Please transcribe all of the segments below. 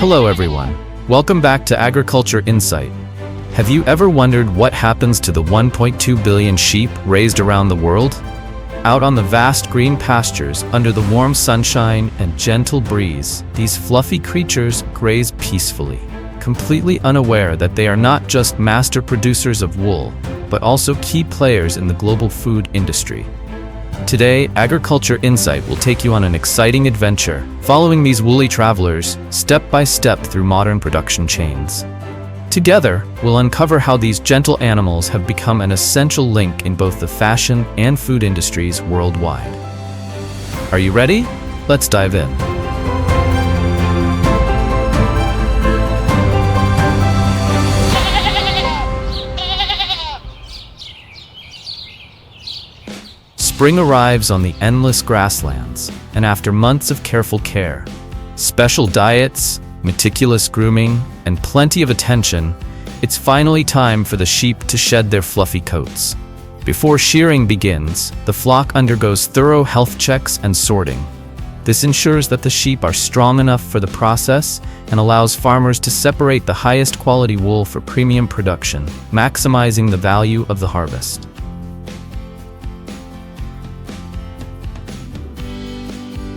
Hello everyone. Welcome back to Agriculture Insight. Have you ever wondered what happens to the 1.2 billion sheep raised around the world? Out on the vast green pastures, under the warm sunshine and gentle breeze, these fluffy creatures graze peacefully, completely unaware that they are not just master producers of wool, but also key players in the global food industry. Today, Agriculture Insight will take you on an exciting adventure, following these woolly travelers step by step through modern production chains. Together, we'll uncover how these gentle animals have become an essential link in both the fashion and food industries worldwide. Are you ready? Let's dive in. Spring arrives on the endless grasslands, and after months of careful care, special diets, meticulous grooming, and plenty of attention, it's finally time for the sheep to shed their fluffy coats. Before shearing begins, the flock undergoes thorough health checks and sorting. This ensures that the sheep are strong enough for the process and allows farmers to separate the highest quality wool for premium production, maximizing the value of the harvest.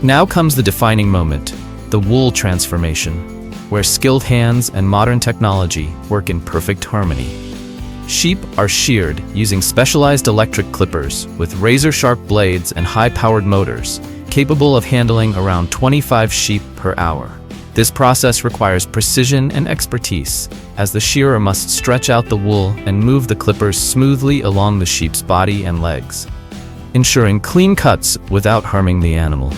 Now comes the defining moment, the wool transformation, where skilled hands and modern technology work in perfect harmony. Sheep are sheared using specialized electric clippers with razor-sharp blades and high-powered motors, capable of handling around 25 sheep per hour. This process requires precision and expertise, as the shearer must stretch out the wool and move the clippers smoothly along the sheep's body and legs, ensuring clean cuts without harming the animal.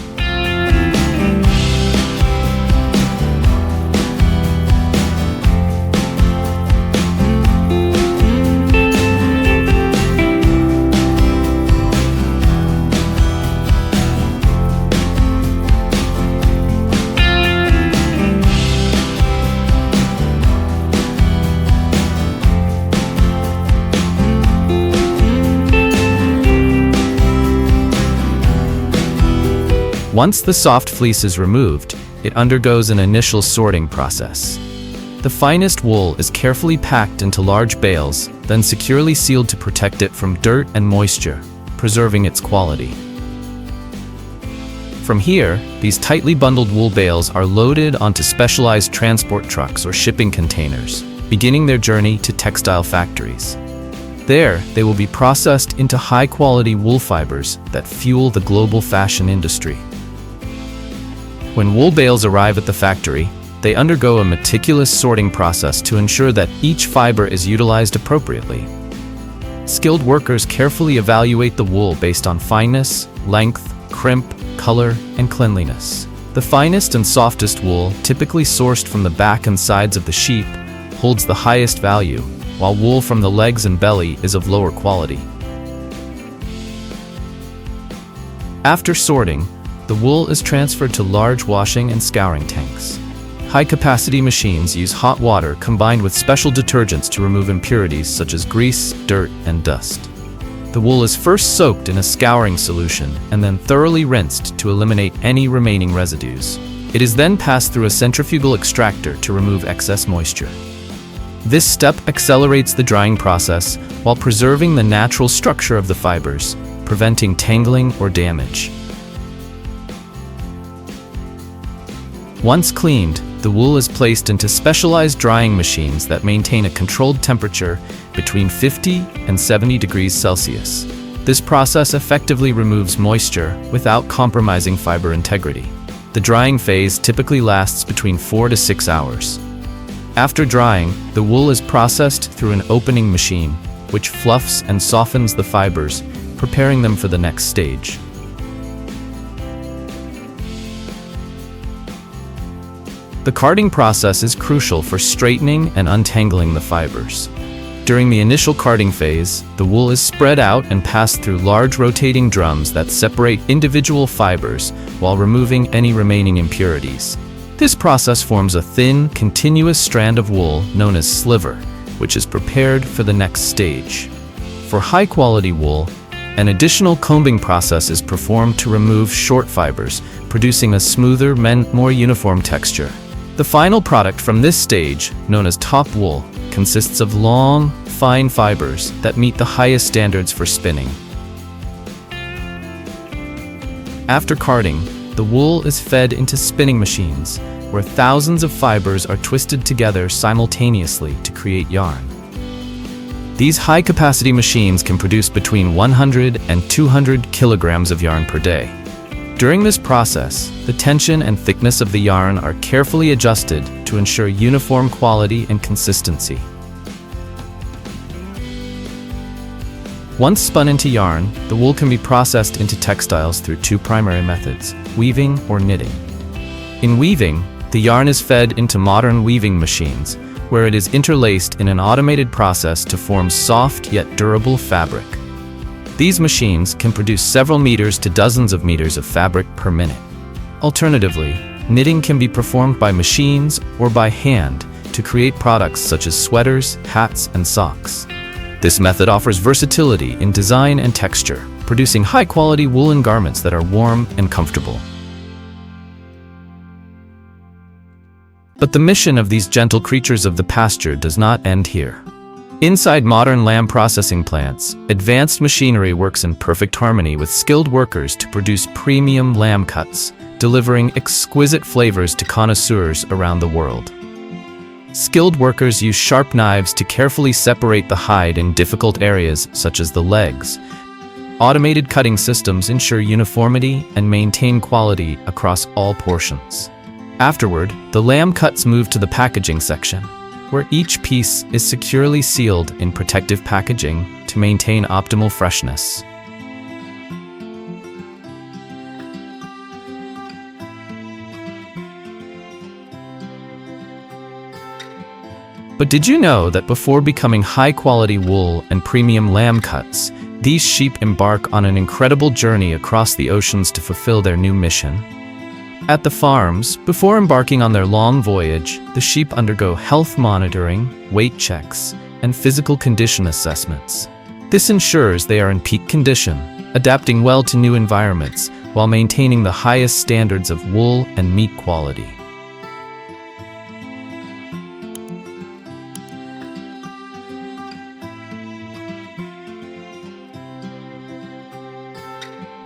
Once the soft fleece is removed, it undergoes an initial sorting process. The finest wool is carefully packed into large bales, then securely sealed to protect it from dirt and moisture, preserving its quality. From here, these tightly bundled wool bales are loaded onto specialized transport trucks or shipping containers, beginning their journey to textile factories. There, they will be processed into high-quality wool fibers that fuel the global fashion industry. When wool bales arrive at the factory, they undergo a meticulous sorting process to ensure that each fiber is utilized appropriately. Skilled workers carefully evaluate the wool based on fineness, length, crimp, color, and cleanliness. The finest and softest wool, typically sourced from the back and sides of the sheep, holds the highest value, while wool from the legs and belly is of lower quality. After sorting, the wool is transferred to large washing and scouring tanks. High-capacity machines use hot water combined with special detergents to remove impurities such as grease, dirt, and dust. The wool is first soaked in a scouring solution and then thoroughly rinsed to eliminate any remaining residues. It is then passed through a centrifugal extractor to remove excess moisture. This step accelerates the drying process while preserving the natural structure of the fibers, preventing tangling or damage. Once cleaned, the wool is placed into specialized drying machines that maintain a controlled temperature between 50 and 70 degrees Celsius. This process effectively removes moisture without compromising fiber integrity. The drying phase typically lasts between 4 to 6 hours. After drying, the wool is processed through an opening machine, which fluffs and softens the fibers, preparing them for the next stage. The carding process is crucial for straightening and untangling the fibers. During the initial carding phase, the wool is spread out and passed through large rotating drums that separate individual fibers while removing any remaining impurities. This process forms a thin, continuous strand of wool known as sliver, which is prepared for the next stage. For high-quality wool, an additional combing process is performed to remove short fibers, producing a smoother, more uniform texture. The final product from this stage, known as top wool, consists of long, fine fibers that meet the highest standards for spinning. After carding, the wool is fed into spinning machines, where thousands of fibers are twisted together simultaneously to create yarn. These high-capacity machines can produce between 100 and 200 kilograms of yarn per day. During this process, the tension and thickness of the yarn are carefully adjusted to ensure uniform quality and consistency. Once spun into yarn, the wool can be processed into textiles through two primary methods: weaving or knitting. In weaving, the yarn is fed into modern weaving machines, where it is interlaced in an automated process to form soft yet durable fabric. These machines can produce several meters to dozens of meters of fabric per minute. Alternatively, knitting can be performed by machines or by hand to create products such as sweaters, hats, and socks. This method offers versatility in design and texture, producing high-quality woolen garments that are warm and comfortable. But the mission of these gentle creatures of the pasture does not end here. Inside modern lamb processing plants, advanced machinery works in perfect harmony with skilled workers to produce premium lamb cuts, delivering exquisite flavors to connoisseurs around the world. Skilled workers use sharp knives to carefully separate the hide in difficult areas such as the legs. Automated cutting systems ensure uniformity and maintain quality across all portions. Afterward, the lamb cuts move to the packaging section, where each piece is securely sealed in protective packaging to maintain optimal freshness. But did you know that before becoming high-quality wool and premium lamb cuts, these sheep embark on an incredible journey across the oceans to fulfill their new mission? At the farms, before embarking on their long voyage, the sheep undergo health monitoring, weight checks, and physical condition assessments. This ensures they are in peak condition, adapting well to new environments while maintaining the highest standards of wool and meat quality.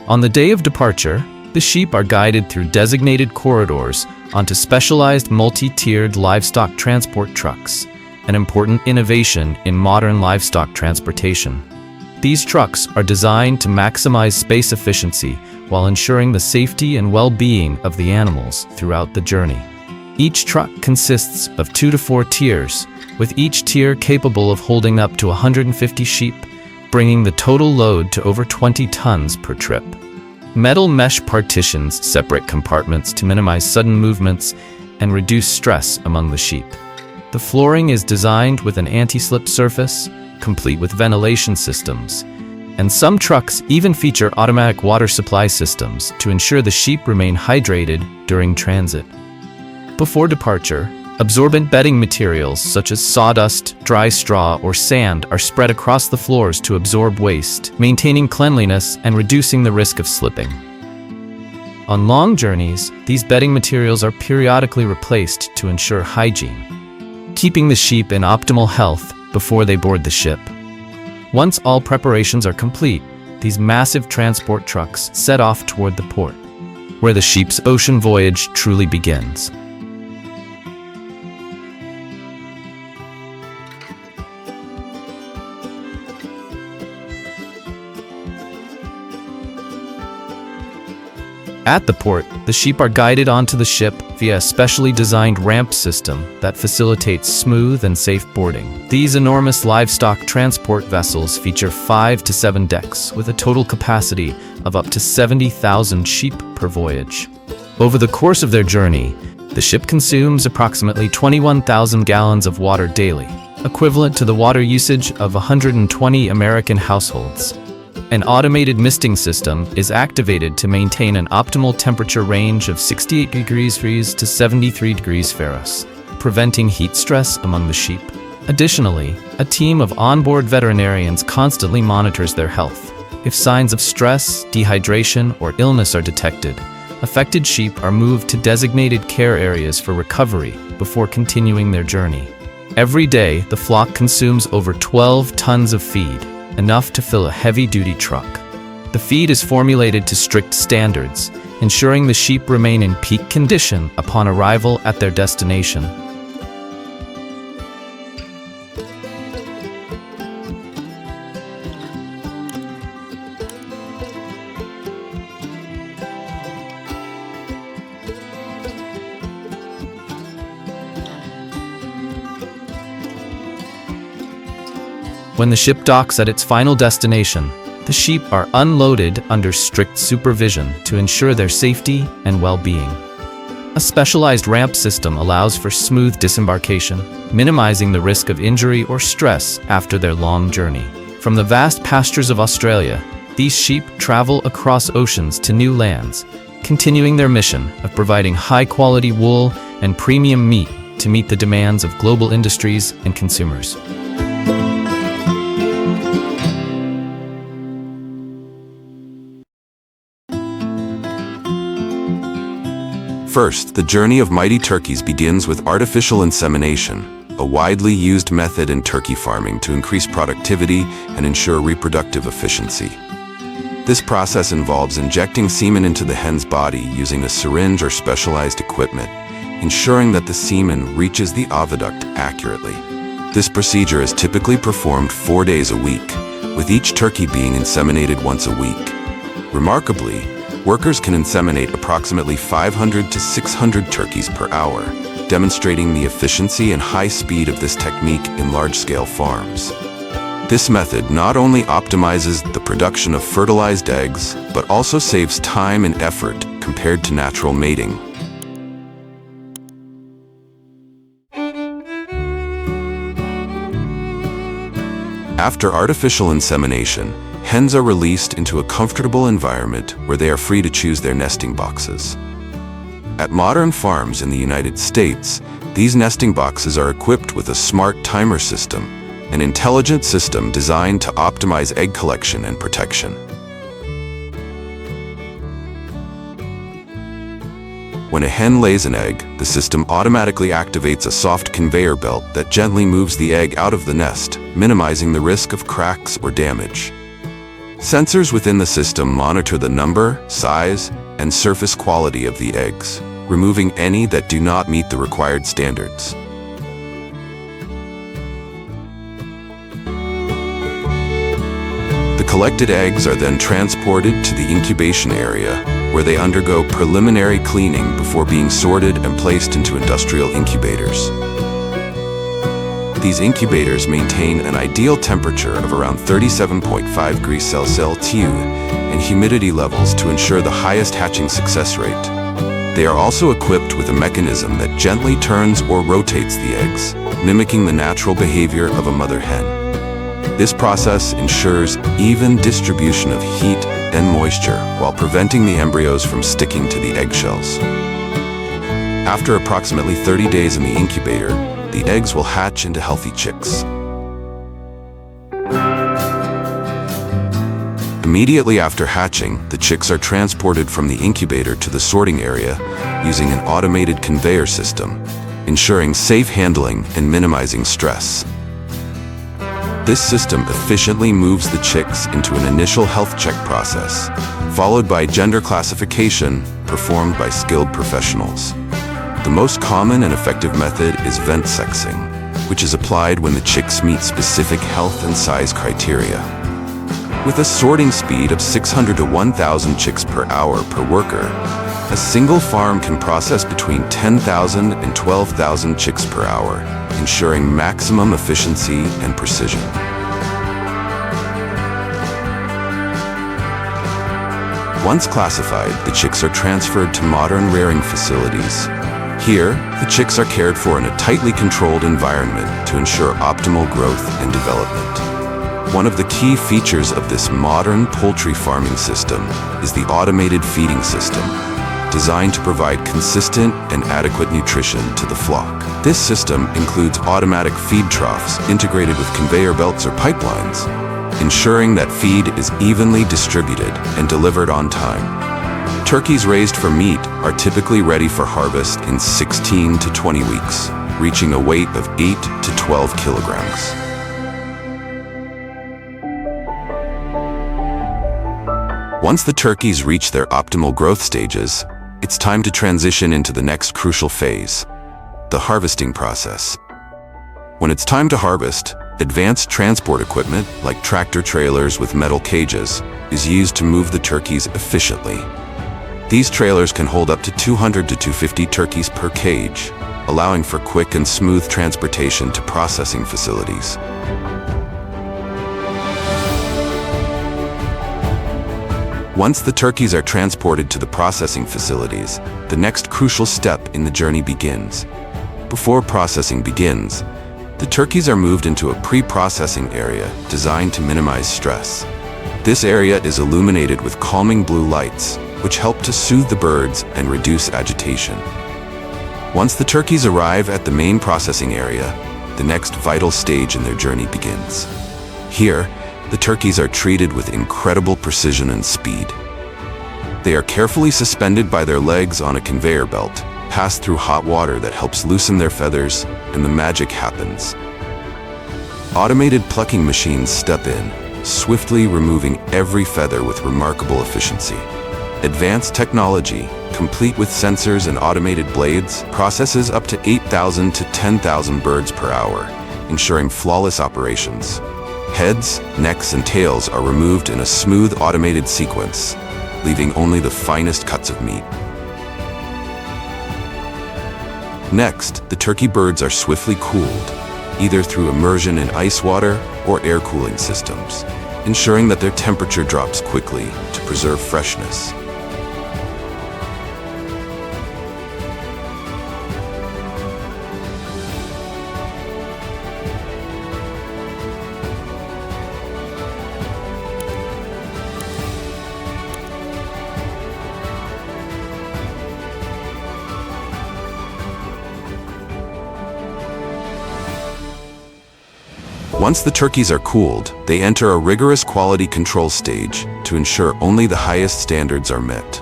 On the day of departure, the sheep are guided through designated corridors onto specialized multi-tiered livestock transport trucks, an important innovation in modern livestock transportation. These trucks are designed to maximize space efficiency while ensuring the safety and well-being of the animals throughout the journey. Each truck consists of 2 to 4 tiers, with each tier capable of holding up to 150 sheep, bringing the total load to over 20 tons per trip. Metal mesh partitions separate compartments to minimize sudden movements and reduce stress among the sheep. The flooring is designed with an anti-slip surface, complete with ventilation systems, and some trucks even feature automatic water supply systems to ensure the sheep remain hydrated during transit. Before departure, absorbent bedding materials such as sawdust, dry straw, or sand are spread across the floors to absorb waste, maintaining cleanliness and reducing the risk of slipping. On long journeys, these bedding materials are periodically replaced to ensure hygiene, keeping the sheep in optimal health before they board the ship. Once all preparations are complete, these massive transport trucks set off toward the port, where the sheep's ocean voyage truly begins. At the port, the sheep are guided onto the ship via a specially designed ramp system that facilitates smooth and safe boarding. These enormous livestock transport vessels feature 5 to 7 decks with a total capacity of up to 70,000 sheep per voyage. Over the course of their journey, the ship consumes approximately 21,000 gallons of water daily, equivalent to the water usage of 120 American households. An automated misting system is activated to maintain an optimal temperature range of 68 degrees Celsius to 73 degrees Fahrenheit, preventing heat stress among the sheep. Additionally, a team of onboard veterinarians constantly monitors their health. If signs of stress, dehydration, or illness are detected, Affected sheep are moved to designated care areas for recovery before continuing their journey. Every day, the flock consumes over 12 tons of feed, enough to fill a heavy-duty truck. The feed is formulated to strict standards, ensuring the sheep remain in peak condition upon arrival at their destination. When the ship docks at its final destination, the sheep are unloaded under strict supervision to ensure their safety and well-being. A specialized ramp system allows for smooth disembarkation, minimizing the risk of injury or stress after their long journey. From the vast pastures of Australia, these sheep travel across oceans to new lands, continuing their mission of providing high-quality wool and premium meat to meet the demands of global industries and consumers. First, the journey of mighty turkeys begins with artificial insemination, a widely used method in turkey farming to increase productivity and ensure reproductive efficiency. This process involves injecting semen into the hen's body using a syringe or specialized equipment, ensuring that the semen reaches the oviduct accurately. This procedure is typically performed 4 days a week, with each turkey being inseminated once a week. Remarkably, workers can inseminate approximately 500 to 600 turkeys per hour, demonstrating the efficiency and high speed of this technique in large-scale farms. This method not only optimizes the production of fertilized eggs, but also saves time and effort compared to natural mating. After artificial insemination, hens are released into a comfortable environment where they are free to choose their nesting boxes. At modern farms in the United States, these nesting boxes are equipped with a smart timer system, an intelligent system designed to optimize egg collection and protection. When a hen lays an egg, the system automatically activates a soft conveyor belt that gently moves the egg out of the nest, minimizing the risk of cracks or damage. Sensors within the system monitor the number, size, and surface quality of the eggs, removing any that do not meet the required standards. The collected eggs are then transported to the incubation area, where they undergo preliminary cleaning before being sorted and placed into industrial incubators. These incubators maintain an ideal temperature of around 37.5 degrees Celsius and humidity levels to ensure the highest hatching success rate. They are also equipped with a mechanism that gently turns or rotates the eggs, mimicking the natural behavior of a mother hen. This process ensures even distribution of heat and moisture while preventing the embryos from sticking to the eggshells. After approximately 30 days in the incubator, the eggs will hatch into healthy chicks. Immediately after hatching, the chicks are transported from the incubator to the sorting area using an automated conveyor system, ensuring safe handling and minimizing stress. This system efficiently moves the chicks into an initial health check process, followed by gender classification performed by skilled professionals. The most common and effective method is vent sexing, which is applied when the chicks meet specific health and size criteria. With a sorting speed of 600 to 1,000 chicks per hour per worker, a single farm can process between 10,000 and 12,000 chicks per hour, ensuring maximum efficiency and precision. Once classified, the chicks are transferred to modern rearing facilities. Here, the chicks are cared for in a tightly controlled environment to ensure optimal growth and development. One of the key features of this modern poultry farming system is the automated feeding system, designed to provide consistent and adequate nutrition to the flock. This system includes automatic feed troughs integrated with conveyor belts or pipelines, ensuring that feed is evenly distributed and delivered on time. Turkeys raised for meat are typically ready for harvest in 16 to 20 weeks, reaching a weight of 8 to 12 kilograms. Once the turkeys reach their optimal growth stages, it's time to transition into the next crucial phase, the harvesting process. When it's time to harvest, advanced transport equipment, like tractor trailers with metal cages, is used to move the turkeys efficiently. These trailers can hold up to 200 to 250 turkeys per cage, allowing for quick and smooth transportation to processing facilities. Once the turkeys are transported to the processing facilities, the next crucial step in the journey begins. Before processing begins, the turkeys are moved into a pre-processing area designed to minimize stress. This area is illuminated with calming blue lights, which help to soothe the birds and reduce agitation. Once the turkeys arrive at the main processing area, the next vital stage in their journey begins. Here, the turkeys are treated with incredible precision and speed. They are carefully suspended by their legs on a conveyor belt, passed through hot water that helps loosen their feathers, and the magic happens. Automated plucking machines step in, swiftly removing every feather with remarkable efficiency. Advanced technology, complete with sensors and automated blades, processes up to 8,000 to 10,000 birds per hour, ensuring flawless operations. Heads, necks, and tails are removed in a smooth automated sequence, leaving only the finest cuts of meat. Next, the turkey birds are swiftly cooled, either through immersion in ice water or air cooling systems, ensuring that their temperature drops quickly to preserve freshness. Once the turkeys are cooled, they enter a rigorous quality control stage to ensure only the highest standards are met.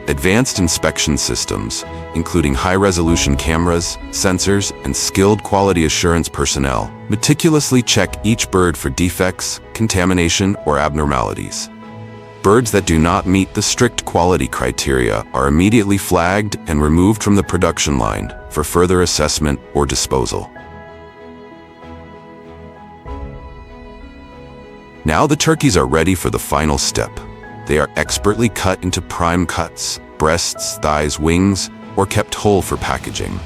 Advanced inspection systems, including high-resolution cameras, sensors, and skilled quality assurance personnel, meticulously check each bird for defects, contamination, or abnormalities. Birds that do not meet the strict quality criteria are immediately flagged and removed from the production line for further assessment or disposal. Now the turkeys are ready for the final step. They are expertly cut into prime cuts, breasts, thighs, wings, or kept whole for packaging.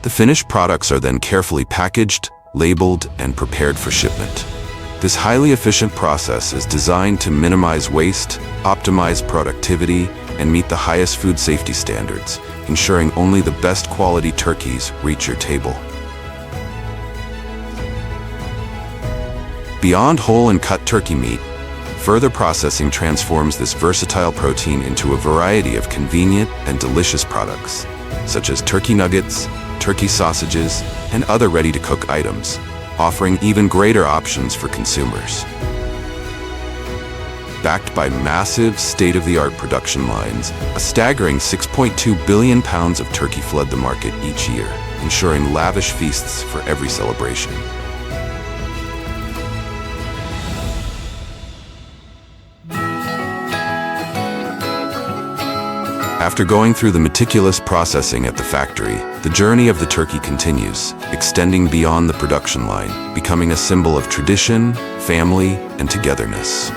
The finished products are then carefully packaged, labeled, and prepared for shipment. This highly efficient process is designed to minimize waste, optimize productivity, and meet the highest food safety standards, ensuring only the best quality turkeys reach your table. Beyond whole and cut turkey meat, further processing transforms this versatile protein into a variety of convenient and delicious products, such as turkey nuggets, turkey sausages, and other ready-to-cook items, offering even greater options for consumers. Backed by massive, state-of-the-art production lines, a staggering 6.2 billion pounds of turkey flood the market each year, ensuring lavish feasts for every celebration. After going through the meticulous processing at the factory, the journey of the turkey continues, extending beyond the production line, becoming a symbol of tradition, family, and togetherness.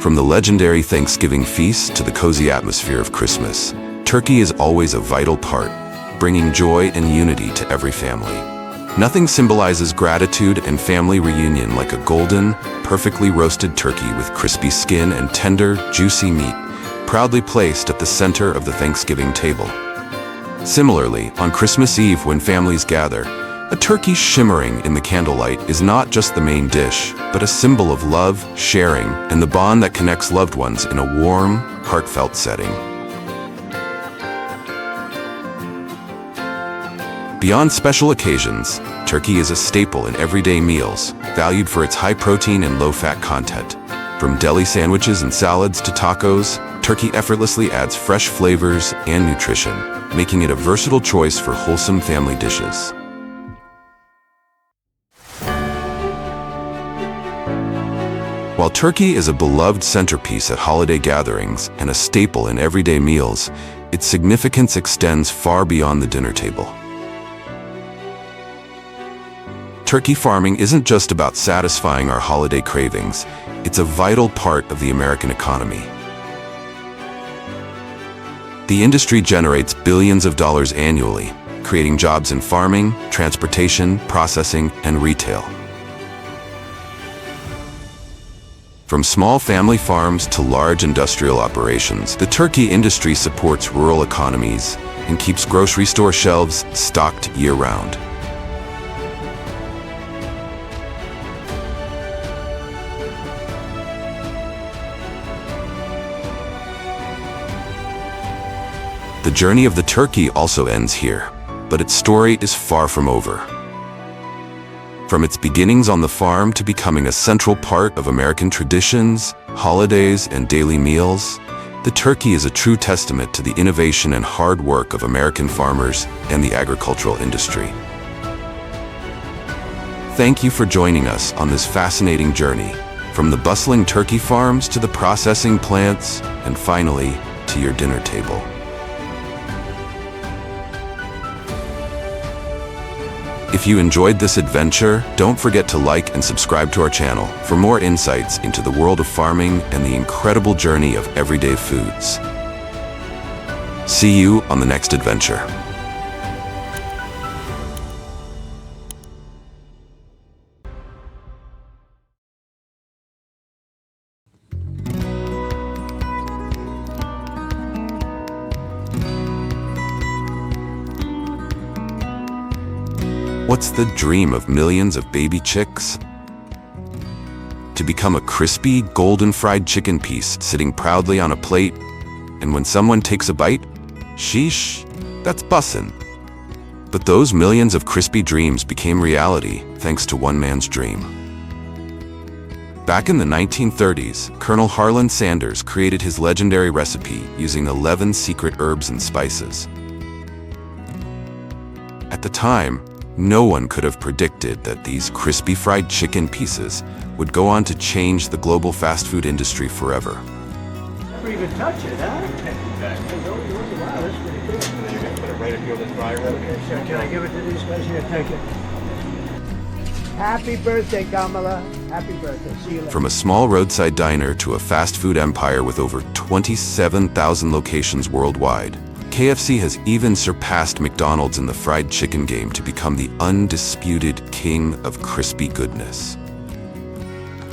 From the legendary Thanksgiving feast to the cozy atmosphere of Christmas, turkey is always a vital part, bringing joy and unity to every family. Nothing symbolizes gratitude and family reunion like a golden, perfectly roasted turkey with crispy skin and tender, juicy meat, proudly placed at the center of the Thanksgiving table. Similarly, on Christmas Eve when families gather, a turkey shimmering in the candlelight is not just the main dish, but a symbol of love, sharing, and the bond that connects loved ones in a warm, heartfelt setting. Beyond special occasions, turkey is a staple in everyday meals, valued for its high protein and low fat content. From deli sandwiches and salads to tacos, turkey effortlessly adds fresh flavors and nutrition, making it a versatile choice for wholesome family dishes. While turkey is a beloved centerpiece at holiday gatherings and a staple in everyday meals, its significance extends far beyond the dinner table. Turkey farming isn't just about satisfying our holiday cravings, it's a vital part of the American economy. The industry generates billions of dollars annually, creating jobs in farming, transportation, processing, and retail. From small family farms to large industrial operations, the turkey industry supports rural economies and keeps grocery store shelves stocked year-round. The journey of the turkey also ends here, but its story is far from over. From its beginnings on the farm to becoming a central part of American traditions, holidays, and daily meals, the turkey is a true testament to the innovation and hard work of American farmers and the agricultural industry. Thank you for joining us on this fascinating journey, from the bustling turkey farms to the processing plants, and finally, to your dinner table. If you enjoyed this adventure, don't forget to like and subscribe to our channel for more insights into the world of farming and the incredible journey of everyday foods. See you on the next adventure. What's the dream of millions of baby chicks? To become a crispy, golden fried chicken piece sitting proudly on a plate, and when someone takes a bite, sheesh, that's bussin'. But those millions of crispy dreams became reality thanks to one man's dream. Back in the 1930s, Colonel Harlan Sanders created his legendary recipe using 11 secret herbs and spices. At the time, no one could have predicted that these crispy fried chicken pieces would go on to change the global fast food industry forever. Never even touch it, huh? Wow, that's pretty good. You're gonna put it right up here with the fryer. Okay, so can I give it to these guys here? Take it. Happy birthday, Kamala. Happy birthday. See you later. From a small roadside diner to a fast food empire with over 27,000 locations worldwide, KFC has even surpassed McDonald's in the fried chicken game to become the undisputed king of crispy goodness.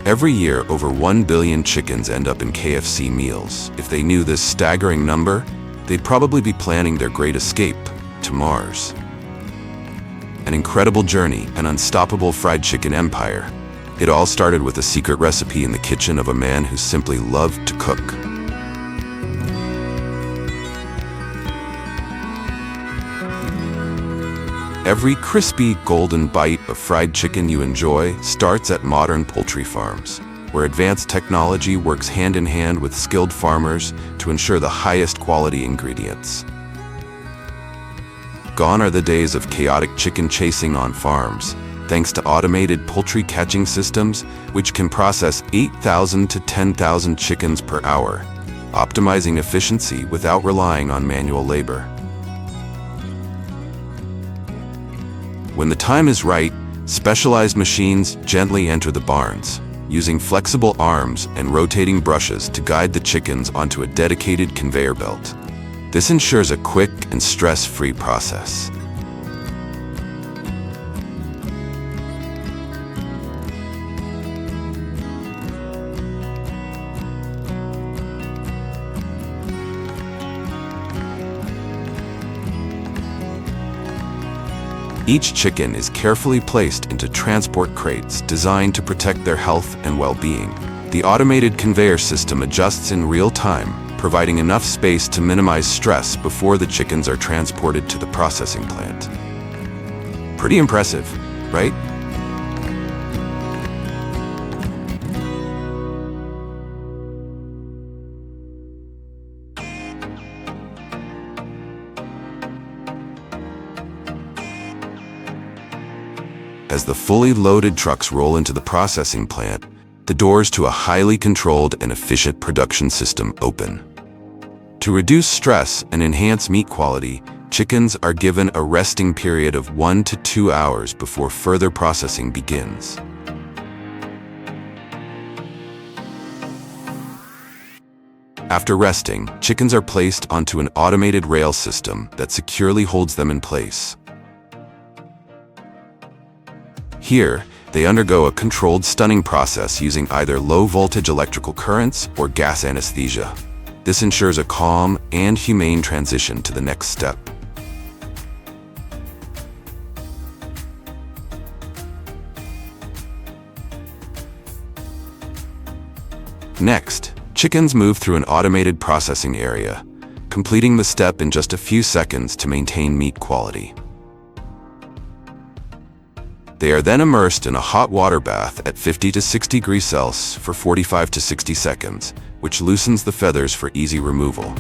Every year, over 1 billion chickens end up in KFC meals. If they knew this staggering number, they'd probably be planning their great escape to Mars. An incredible journey, an unstoppable fried chicken empire. It all started with a secret recipe in the kitchen of a man who simply loved to cook. Every crispy, golden bite of fried chicken you enjoy starts at modern poultry farms, where advanced technology works hand in hand with skilled farmers to ensure the highest quality ingredients. Gone are the days of chaotic chicken chasing on farms, thanks to automated poultry catching systems, which can process 8,000 to 10,000 chickens per hour, optimizing efficiency without relying on manual labor. When the time is right, specialized machines gently enter the barns, using flexible arms and rotating brushes to guide the chickens onto a dedicated conveyor belt. This ensures a quick and stress-free process. Each chicken is carefully placed into transport crates designed to protect their health and well-being. The automated conveyor system adjusts in real time, providing enough space to minimize stress before the chickens are transported to the processing plant. Pretty impressive, right? As the fully loaded trucks roll into the processing plant, the doors to a highly controlled and efficient production system open. To reduce stress and enhance meat quality, chickens are given a resting period of 1 to 2 hours before further processing begins. After resting, chickens are placed onto an automated rail system that securely holds them in place. Here, they undergo a controlled stunning process using either low-voltage electrical currents or gas anesthesia. This ensures a calm and humane transition to the next step. Next, chickens move through an automated processing area, completing the step in just a few seconds to maintain meat quality. They are then immersed in a hot water bath at 50 to 60 degrees Celsius for 45 to 60 seconds, which loosens the feathers for easy removal.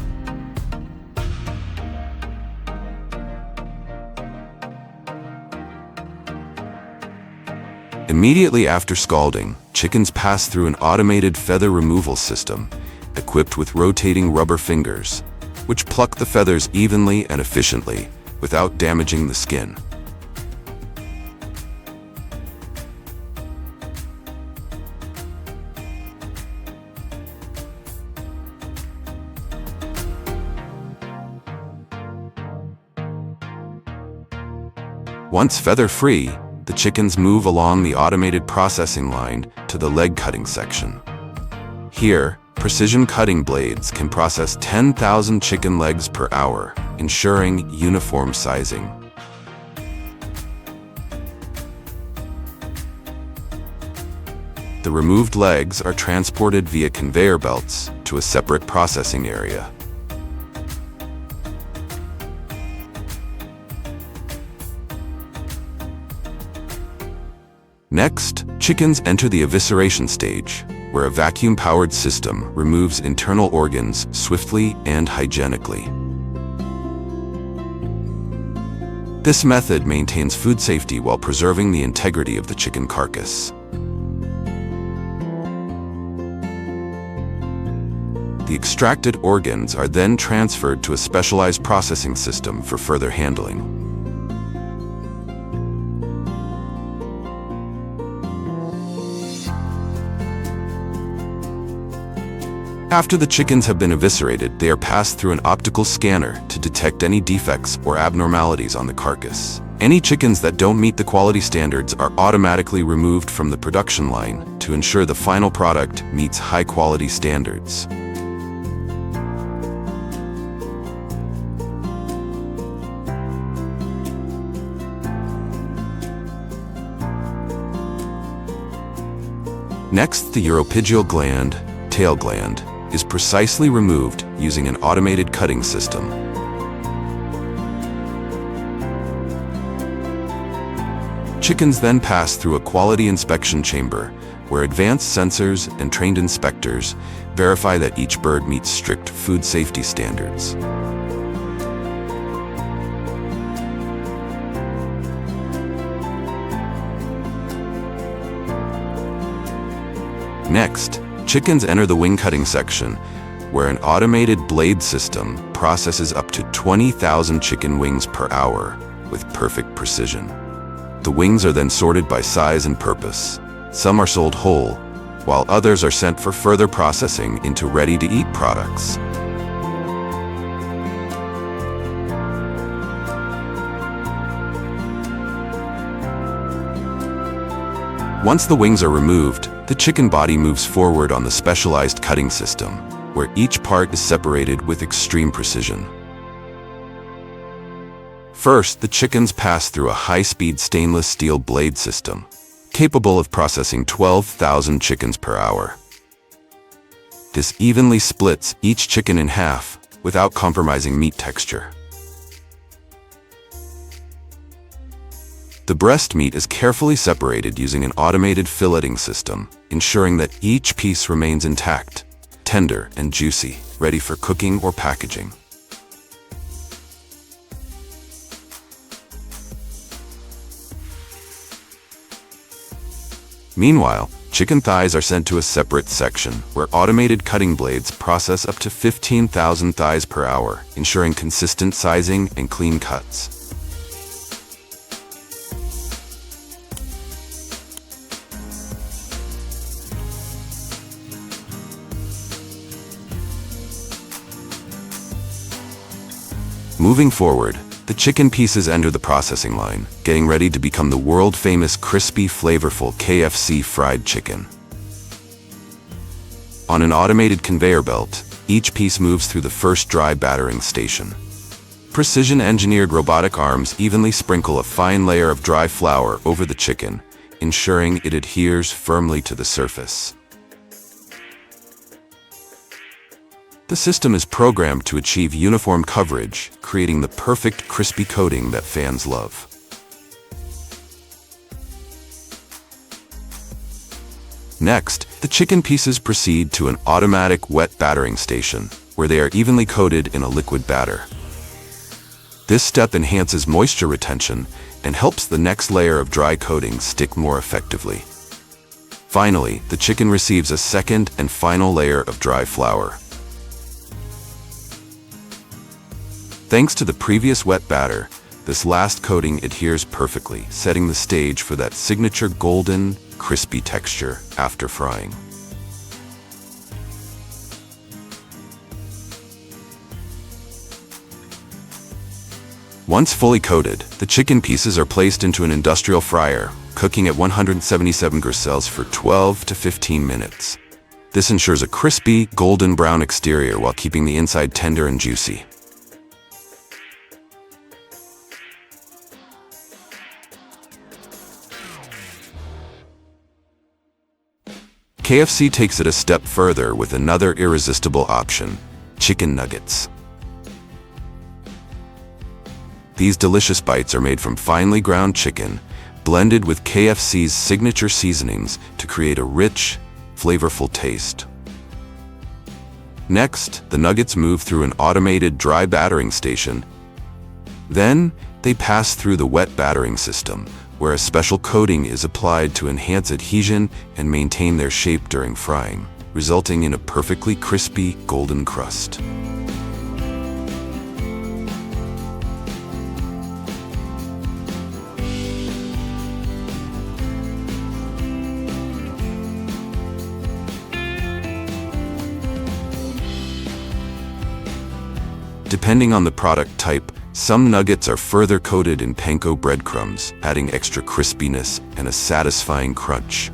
Immediately after scalding, chickens pass through an automated feather removal system, equipped with rotating rubber fingers, which pluck the feathers evenly and efficiently, without damaging the skin. Once feather-free, the chickens move along the automated processing line to the leg cutting section. Here, precision cutting blades can process 10,000 chicken legs per hour, ensuring uniform sizing. The removed legs are transported via conveyor belts to a separate processing area. Next, chickens enter the evisceration stage, where a vacuum-powered system removes internal organs swiftly and hygienically. This method maintains food safety while preserving the integrity of the chicken carcass. The extracted organs are then transferred to a specialized processing system for further handling. After the chickens have been eviscerated, they are passed through an optical scanner to detect any defects or abnormalities on the carcass. Any chickens that don't meet the quality standards are automatically removed from the production line to ensure the final product meets high-quality standards. Next, the uropygial gland, tail gland, is precisely removed using an automated cutting system. Chickens then pass through a quality inspection chamber, where advanced sensors and trained inspectors verify that each bird meets strict food safety standards. Next, chickens enter the wing cutting section, where an automated blade system processes up to 20,000 chicken wings per hour with perfect precision. The wings are then sorted by size and purpose. Some are sold whole, while others are sent for further processing into ready-to-eat products. Once the wings are removed, the chicken body moves forward on the specialized cutting system, where each part is separated with extreme precision. First, the chickens pass through a high-speed stainless steel blade system, capable of processing 12,000 chickens per hour. This evenly splits each chicken in half without compromising meat texture. The breast meat is carefully separated using an automated filleting system, ensuring that each piece remains intact, tender and juicy, ready for cooking or packaging. Meanwhile, chicken thighs are sent to a separate section, where automated cutting blades process up to 15,000 thighs per hour, ensuring consistent sizing and clean cuts. Moving forward, the chicken pieces enter the processing line, getting ready to become the world-famous crispy, flavorful KFC fried chicken. On an automated conveyor belt, each piece moves through the first dry battering station. Precision-engineered robotic arms evenly sprinkle a fine layer of dry flour over the chicken, ensuring it adheres firmly to the surface. The system is programmed to achieve uniform coverage, creating the perfect crispy coating that fans love. Next, the chicken pieces proceed to an automatic wet battering station, where they are evenly coated in a liquid batter. This step enhances moisture retention and helps the next layer of dry coating stick more effectively. Finally, the chicken receives a second and final layer of dry flour. Thanks to the previous wet batter, this last coating adheres perfectly, setting the stage for that signature golden, crispy texture after frying. Once fully coated, the chicken pieces are placed into an industrial fryer, cooking at 177 degrees Celsius for 12 to 15 minutes. This ensures a crispy, golden brown exterior while keeping the inside tender and juicy. KFC takes it a step further with another irresistible option: chicken nuggets. These delicious bites are made from finely ground chicken, blended with KFC's signature seasonings to create a rich, flavorful taste. Next, the nuggets move through an automated dry battering station. Then, they pass through the wet battering system, where a special coating is applied to enhance adhesion and maintain their shape during frying, resulting in a perfectly crispy, golden crust. Depending on the product type, some nuggets are further coated in panko breadcrumbs, adding extra crispiness and a satisfying crunch.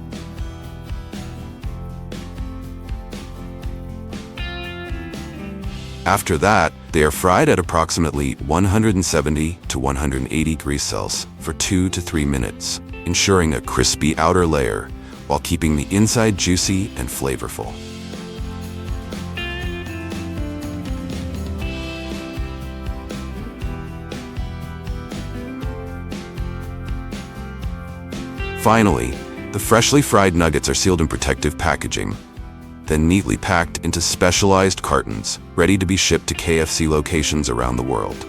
After that, they are fried at approximately 170 to 180 degrees Celsius for 2 to 3 minutes, ensuring a crispy outer layer while keeping the inside juicy and flavorful. Finally, the freshly fried nuggets are sealed in protective packaging, then neatly packed into specialized cartons, ready to be shipped to KFC locations around the world.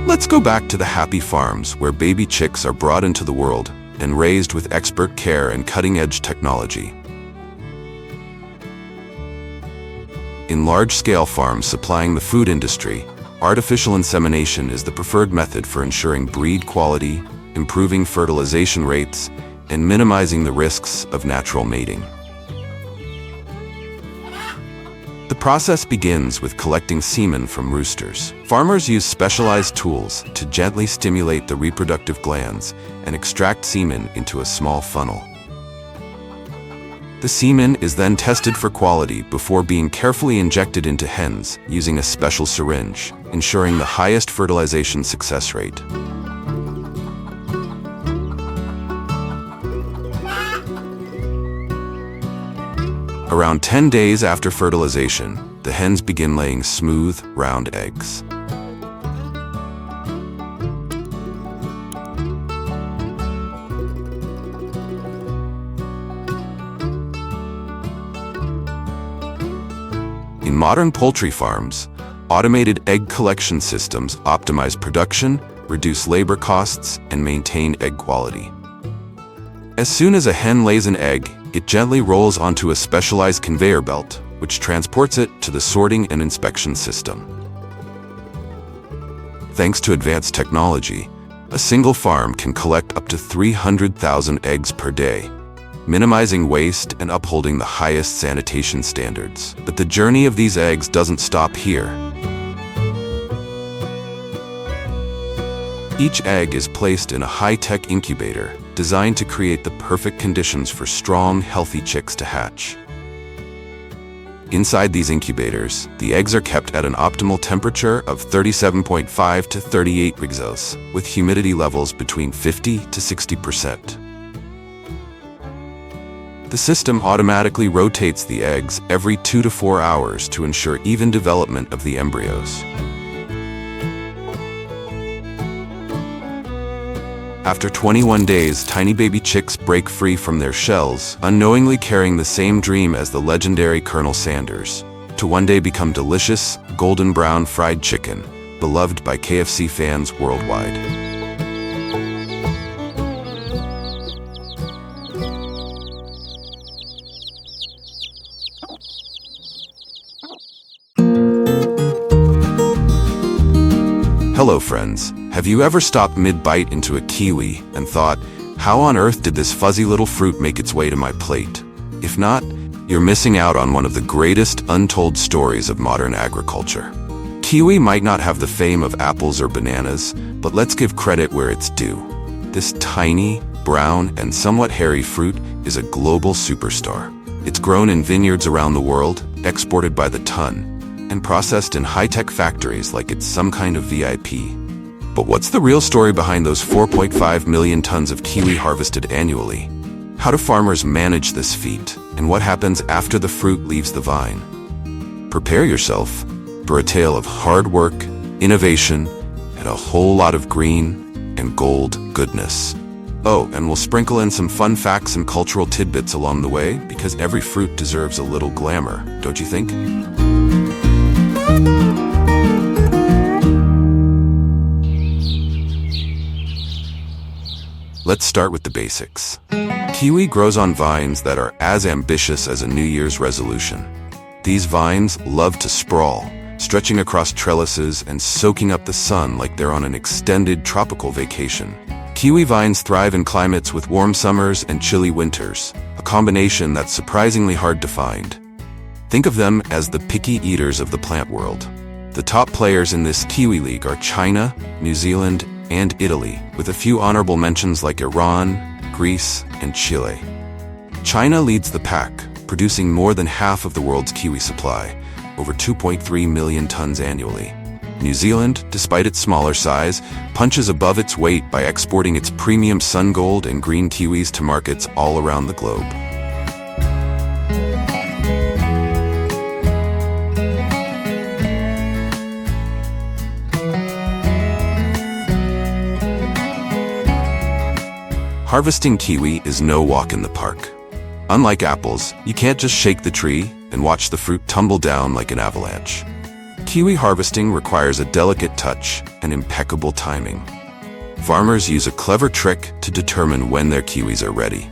Let's go back to the happy farms where baby chicks are brought into the world and raised with expert care and cutting-edge technology. In large-scale farms supplying the food industry, artificial insemination is the preferred method for ensuring breed quality, improving fertilization rates, and minimizing the risks of natural mating. The process begins with collecting semen from roosters. Farmers use specialized tools to gently stimulate the reproductive glands and extract semen into a small funnel. The semen is then tested for quality before being carefully injected into hens using a special syringe, ensuring the highest fertilization success rate. Around 10 days after fertilization, the hens begin laying smooth, round eggs. In modern poultry farms, automated egg collection systems optimize production, reduce labor costs, and maintain egg quality. As soon as a hen lays an egg, it gently rolls onto a specialized conveyor belt, which transports it to the sorting and inspection system. Thanks to advanced technology, a single farm can collect up to 300,000 eggs per day, minimizing waste and upholding the highest sanitation standards. But the journey of these eggs doesn't stop here. Each egg is placed in a high-tech incubator designed to create the perfect conditions for strong, healthy chicks to hatch. Inside these incubators, the eggs are kept at an optimal temperature of 37.5 to 38 degrees Celsius, with humidity levels between 50 to 60%. The system automatically rotates the eggs every 2 to 4 hours to ensure even development of the embryos. After 21 days, tiny baby chicks break free from their shells, unknowingly carrying the same dream as the legendary Colonel Sanders, to one day become delicious, golden brown fried chicken, beloved by KFC fans worldwide. Hello friends, have you ever stopped mid-bite into a kiwi and thought, how on earth did this fuzzy little fruit make its way to my plate? If not, you're missing out on one of the greatest untold stories of modern agriculture. Kiwi might not have the fame of apples or bananas, but let's give credit where it's due. This tiny, brown, and somewhat hairy fruit is a global superstar. It's grown in vineyards around the world, exported by the ton, and processed in high-tech factories like it's some kind of VIP. But what's the real story behind those 4.5 million tons of kiwi harvested annually? How do farmers manage this feat, and what happens after the fruit leaves the vine? Prepare yourself for a tale of hard work, innovation, and a whole lot of green and gold goodness. Oh, and we'll sprinkle in some fun facts and cultural tidbits along the way, because every fruit deserves a little glamour, don't you think? Let's start with the basics. Kiwi grows on vines that are as ambitious as a New Year's resolution. These vines love to sprawl, stretching across trellises and soaking up the sun like they're on an extended tropical vacation. Kiwi vines thrive in climates with warm summers and chilly winters, a combination that's surprisingly hard to find. Think of them as the picky eaters of the plant world. The top players in this Kiwi League are China, New Zealand, and Italy, with a few honorable mentions like Iran, Greece, and Chile. China leads the pack, producing more than half of the world's kiwi supply, over 2.3 million tons annually. New Zealand, despite its smaller size, punches above its weight by exporting its premium sun gold and green kiwis to markets all around the globe. Harvesting kiwi is no walk in the park. Unlike apples, you can't just shake the tree and watch the fruit tumble down like an avalanche. Kiwi harvesting requires a delicate touch and impeccable timing. Farmers use a clever trick to determine when their kiwis are ready.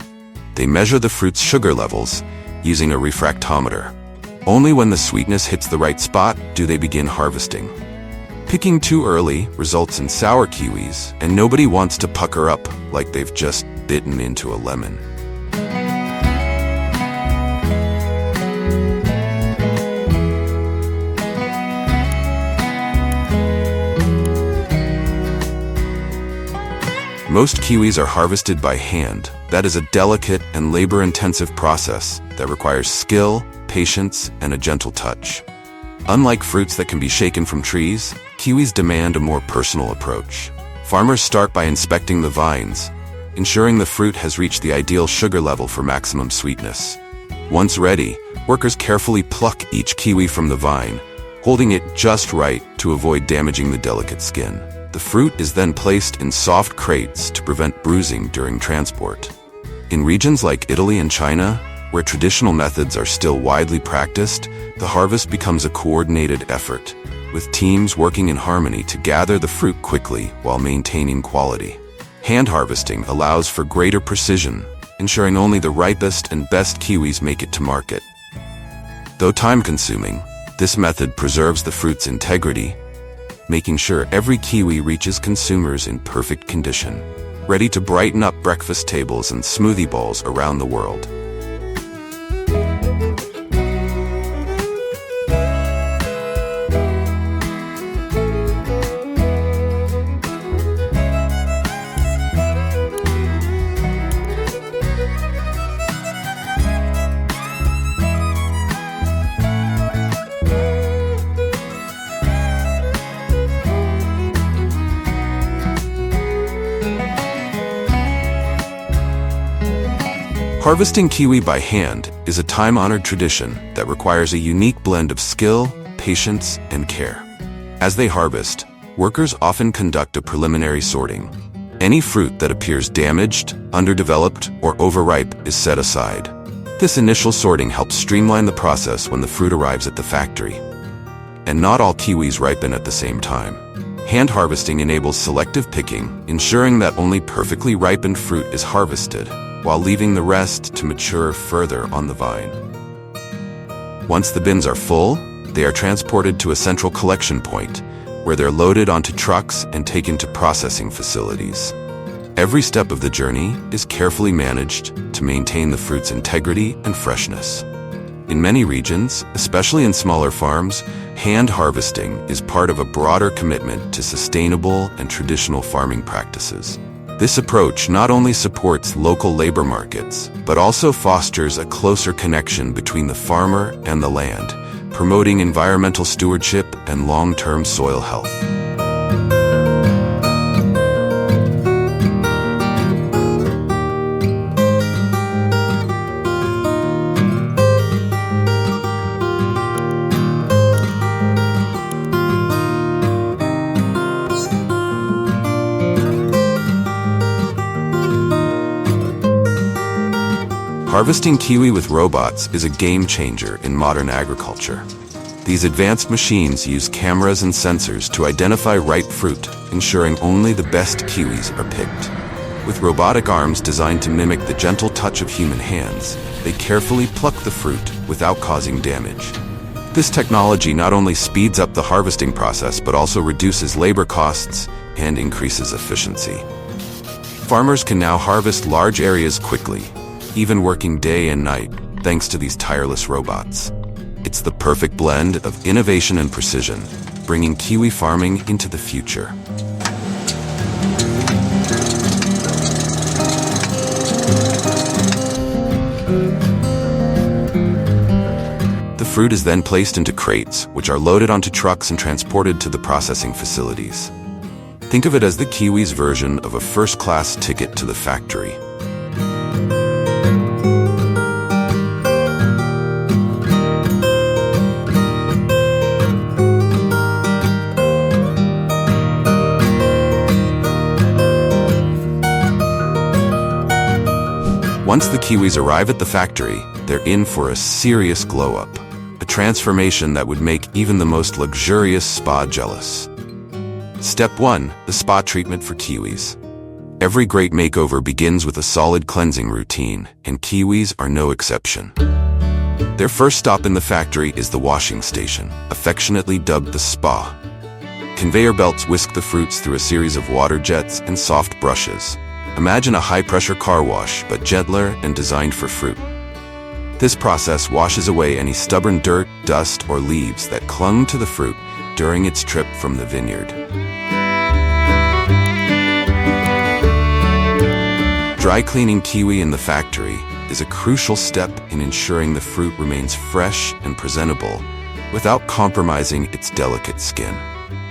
They measure the fruit's sugar levels using a refractometer. Only when the sweetness hits the right spot do they begin harvesting. Picking too early results in sour kiwis, and nobody wants to pucker up like they've just bitten into a lemon. Most kiwis are harvested by hand. That is a delicate and labor-intensive process that requires skill, patience, and a gentle touch. Unlike fruits that can be shaken from trees, kiwis demand a more personal approach. Farmers start by inspecting the vines, ensuring the fruit has reached the ideal sugar level for maximum sweetness. Once ready, workers carefully pluck each kiwi from the vine, holding it just right to avoid damaging the delicate skin. The fruit is then placed in soft crates to prevent bruising during transport. In regions like Italy and China, Where traditional methods are still widely practiced, the harvest becomes a coordinated effort, with teams working in harmony to gather the fruit quickly while maintaining quality. Hand harvesting allows for greater precision, ensuring only the ripest and best kiwis make it to market. Though time-consuming, this method preserves the fruit's integrity, making sure every kiwi reaches consumers in perfect condition, ready to brighten up breakfast tables and smoothie bowls around the world. Harvesting kiwi by hand is a time-honored tradition that requires a unique blend of skill, patience, and care. As they harvest, workers often conduct a preliminary sorting. Any fruit that appears damaged, underdeveloped, or overripe is set aside. This initial sorting helps streamline the process when the fruit arrives at the factory. And not all kiwis ripen at the same time. Hand harvesting enables selective picking, ensuring that only perfectly ripened fruit is harvested, while leaving the rest to mature further on the vine. Once the bins are full, they are transported to a central collection point, where they're loaded onto trucks and taken to processing facilities. Every step of the journey is carefully managed to maintain the fruit's integrity and freshness. In many regions, especially in smaller farms, hand harvesting is part of a broader commitment to sustainable and traditional farming practices. This approach not only supports local labor markets, but also fosters a closer connection between the farmer and the land, promoting environmental stewardship and long-term soil health. Harvesting kiwi with robots is a game changer in modern agriculture. These advanced machines use cameras and sensors to identify ripe fruit, ensuring only the best kiwis are picked. With robotic arms designed to mimic the gentle touch of human hands, they carefully pluck the fruit without causing damage. This technology not only speeds up the harvesting process but also reduces labor costs and increases efficiency. Farmers can now harvest large areas quickly, even working day and night, thanks to these tireless robots. It's the perfect blend of innovation and precision, bringing kiwi farming into the future. The fruit is then placed into crates, which are loaded onto trucks and transported to the processing facilities. Think of it as the kiwi's version of a first-class ticket to the factory. Once the kiwis arrive at the factory, they're in for a serious glow-up, a transformation that would make even the most luxurious spa jealous. Step 1. The spa treatment for kiwis. Every great makeover begins with a solid cleansing routine, and kiwis are no exception. Their first stop in the factory is the washing station, affectionately dubbed the spa. Conveyor belts whisk the fruits through a series of water jets and soft brushes. Imagine a high-pressure car wash, but gentler and designed for fruit. This process washes away any stubborn dirt, dust, or leaves that clung to the fruit during its trip from the vineyard. Dry cleaning kiwi in the factory is a crucial step in ensuring the fruit remains fresh and presentable without compromising its delicate skin.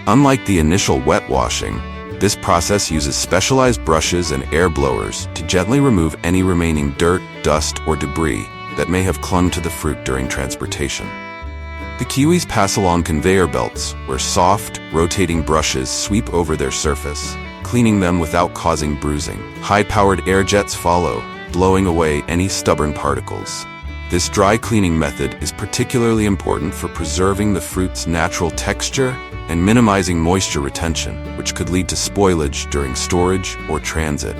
Unlike the initial wet washing, this process uses specialized brushes and air blowers to gently remove any remaining dirt, dust, or debris that may have clung to the fruit during transportation. The kiwis pass along conveyor belts, where soft, rotating brushes sweep over their surface, cleaning them without causing bruising. High-powered air jets follow, blowing away any stubborn particles. This dry cleaning method is particularly important for preserving the fruit's natural texture and minimizing moisture retention, which could lead to spoilage during storage or transit.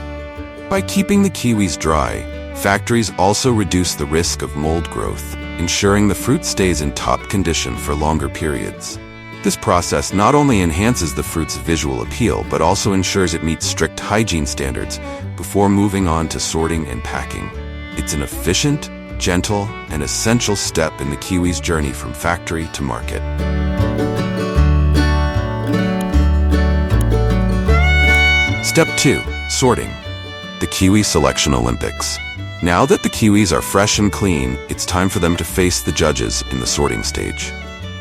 By keeping the kiwis dry, factories also reduce the risk of mold growth, ensuring the fruit stays in top condition for longer periods. This process not only enhances the fruit's visual appeal, but also ensures it meets strict hygiene standards before moving on to sorting and packing. It's an efficient, gentle, and essential step in the kiwi's journey from factory to market. Step 2. Sorting. The Kiwi Selection Olympics. Now that the kiwis are fresh and clean, it's time for them to face the judges in the sorting stage.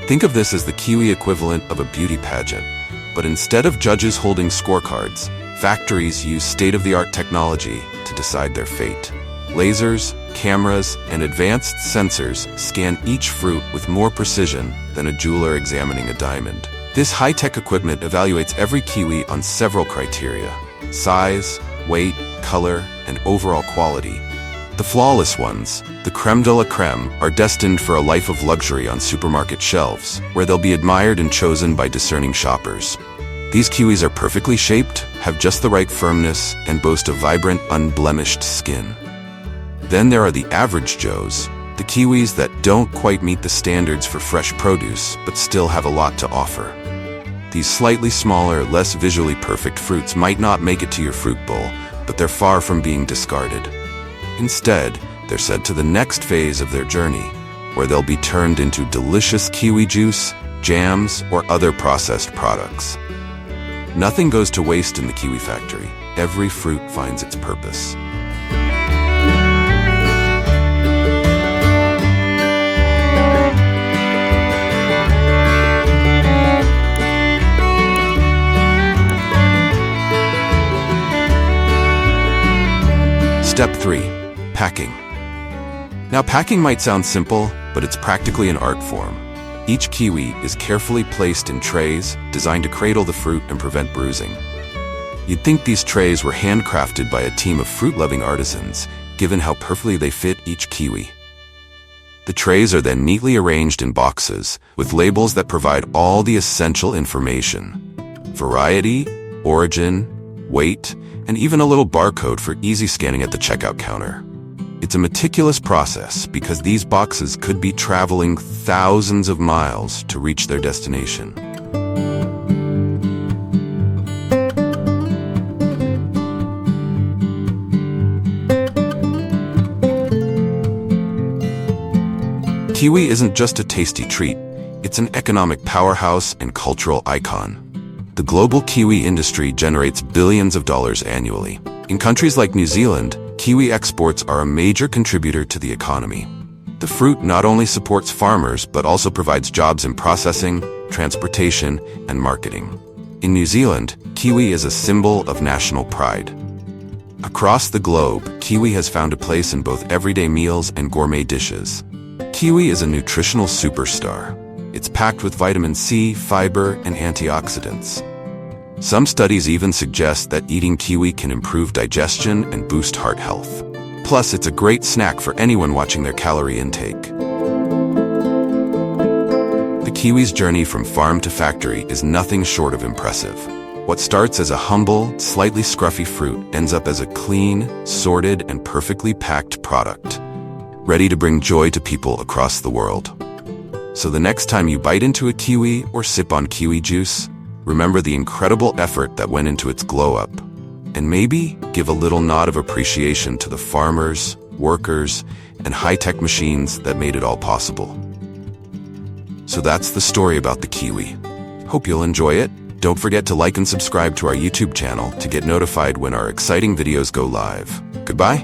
Think of this as the kiwi equivalent of a beauty pageant, but instead of judges holding scorecards, factories use state-of-the-art technology to decide their fate. Lasers, cameras, and advanced sensors scan each fruit with more precision than a jeweler examining a diamond. This high-tech equipment evaluates every kiwi on several criteria: size, weight, color, and overall quality. The flawless ones, the creme de la creme, are destined for a life of luxury on supermarket shelves, where they'll be admired and chosen by discerning shoppers. These kiwis are perfectly shaped, have just the right firmness, and boast a vibrant, unblemished skin. Then there are the average Joes, the kiwis that don't quite meet the standards for fresh produce, but still have a lot to offer. These slightly smaller, less visually perfect fruits might not make it to your fruit bowl, but they're far from being discarded. Instead, they're sent to the next phase of their journey, where they'll be turned into delicious kiwi juice, jams, or other processed products. Nothing goes to waste in the kiwi factory. Every fruit finds its purpose. Step 3. Packing. Now, packing might sound simple, but it's practically an art form. Each kiwi is carefully placed in trays designed to cradle the fruit and prevent bruising. You'd think these trays were handcrafted by a team of fruit-loving artisans, given how perfectly they fit each kiwi. The trays are then neatly arranged in boxes, with labels that provide all the essential information: variety, origin, weight, and even a little barcode for easy scanning at the checkout counter. It's a meticulous process because these boxes could be traveling thousands of miles to reach their destination. Kiwi isn't just a tasty treat, it's an economic powerhouse and cultural icon. The global kiwi industry generates billions of dollars annually. In countries like New Zealand, kiwi exports are a major contributor to the economy. The fruit not only supports farmers, but also provides jobs in processing, transportation, and marketing. In New Zealand, kiwi is a symbol of national pride. Across the globe, kiwi has found a place in both everyday meals and gourmet dishes. Kiwi is a nutritional superstar. It's packed with vitamin C, fiber, and antioxidants. Some studies even suggest that eating kiwi can improve digestion and boost heart health. Plus, it's a great snack for anyone watching their calorie intake. The kiwi's journey from farm to factory is nothing short of impressive. What starts as a humble, slightly scruffy fruit ends up as a clean, sorted, and perfectly packed product, ready to bring joy to people across the world. So the next time you bite into a kiwi or sip on kiwi juice, remember the incredible effort that went into its glow-up. And maybe give a little nod of appreciation to the farmers, workers, and high-tech machines that made it all possible. So that's the story about the kiwi. Hope you'll enjoy it. Don't forget to like and subscribe to our YouTube channel to get notified when our exciting videos go live. Goodbye.